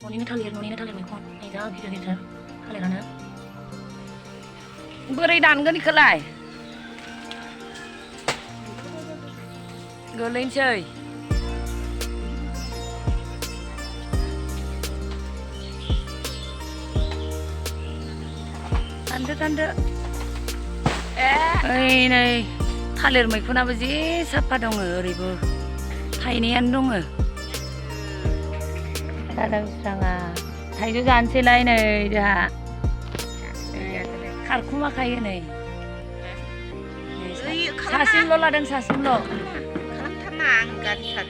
न'निनो थालिर मैखुन नै जा गिदिर गिदिर थालिरानो बोरै दानगोन इखोलाय गोलैनोसै दानदो ओइ नै थालिर मैखुनाबो जि साफा दङ ओरैबो थाइनैयानो दङ दादा बिस्राङा थाइजौ जानोसैलाय नै जोंहा खारखुमाखायो नै सासिमल' लादों सासिमल' खालामथारना आं गाज्रिथार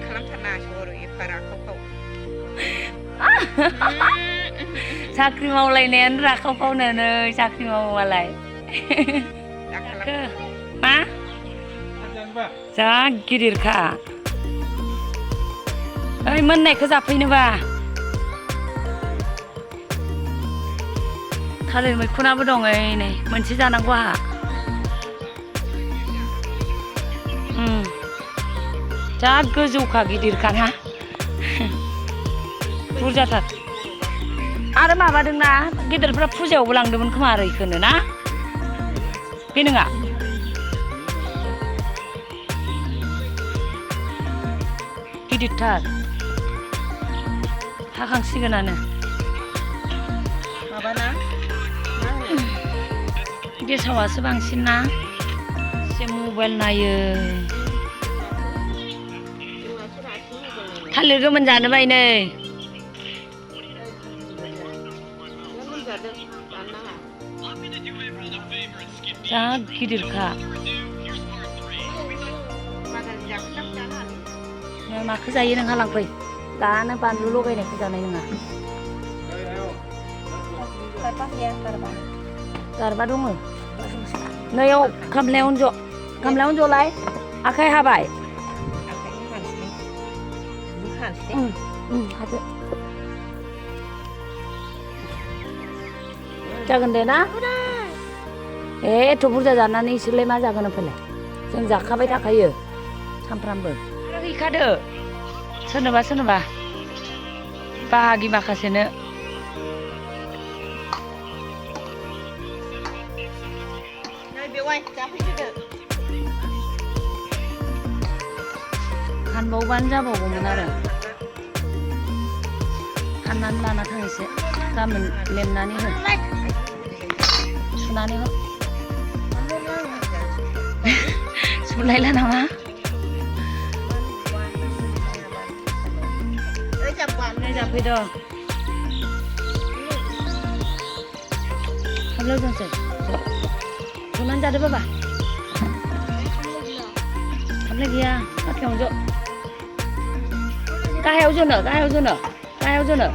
खालामथारना सर राखावखाव साख्रि मावलायनायानो राखावखावनो नै साख्रि मावोबालाय मा जा गिदिरखा ओइ मोननायखौ जाफैनोबा थालिर मैखुनाबो दं ओइ नै मोनसे जानांगौ आहा जा गोजौखा गिदिरखाना बुरजाथार आरो माबादोंना गेदेरफ्रा फुजायावबो लांदोंमोन खोमा आरो इखौनो ना बे नङा गिदिरथार हाखांसिगोनानो माबाना गेसावासो बांसिन ना एसे मबाइल नायो थालिर गोमोन जानो बाय नै जा गिदिरखा माखौ जायो नोंहा लांफै दानो बानलु लगायनायखौ जानाय नङा गारबा दङ नैयाव गामलायावनो ज'लाय आखाइ हाबाय हादो जागोन दे ना एथ' बुरजा जानानै इसोरलाय मा जागोन ओमफ्रायलाय जों जाखाबाय थाखायो सानफ्रामबो हैखादो सोरनोबा बाहागि माखासेनो हानबावबानो जाबावगौमोन आरो हाननानै लाना थांनोसै गाबोन लेमनानै हो सुनानै हो सुलायला नामा जाफैदो खामलायाव जोंसै संनानै जादो बाबा खामलाय गैया पाटियावनो ज' गाहायाव जोनो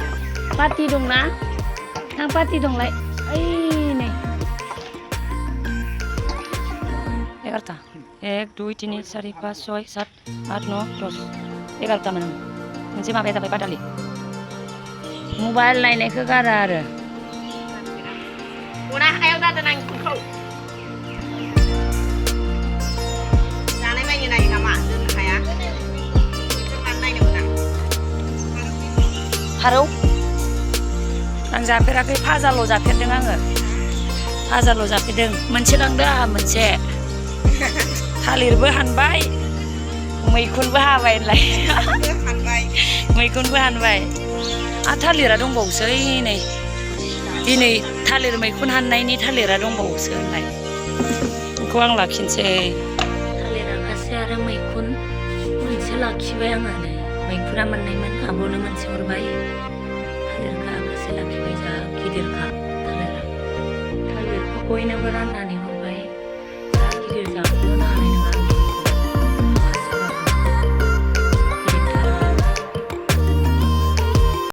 पाटि दंना थां पाटि दंलाय ओइ नै 11टा 1 2 3 4 5 6 7 8 9 10 11टा मोन मोनसे माबाया जाबाय बादालि मबाइल नायनायखौ गारा आरो गना हायाव दादों आं खुखौ जानाय मानि नायो नामा दोननो हाया नायनो मोना फारौ आं जाफेराखै फाजाल' जाफेरदों आङो मोनसे लांदो आंहा मोनसे थालिरबो हानबाय मैखुनबो हाबायलाय मैखुनबो हानबाय आरो थालिरा दंबावोसो नै दिनै थालिर मैखुन हाननायनि थालिरा दंबावोसो होनलाय बेखौ आं लाखिनोसै थालिरा गासै आरो मैखुन मोनसे लाखिबाय आङो नै मैखुना मोननायमोन आब'नो मोनसे हरबाय थालिरखौ गासै लाखिबाय जा गिदिरखा थालिरखौ बयनोबो राननानै हरबाय जा गिदिर जा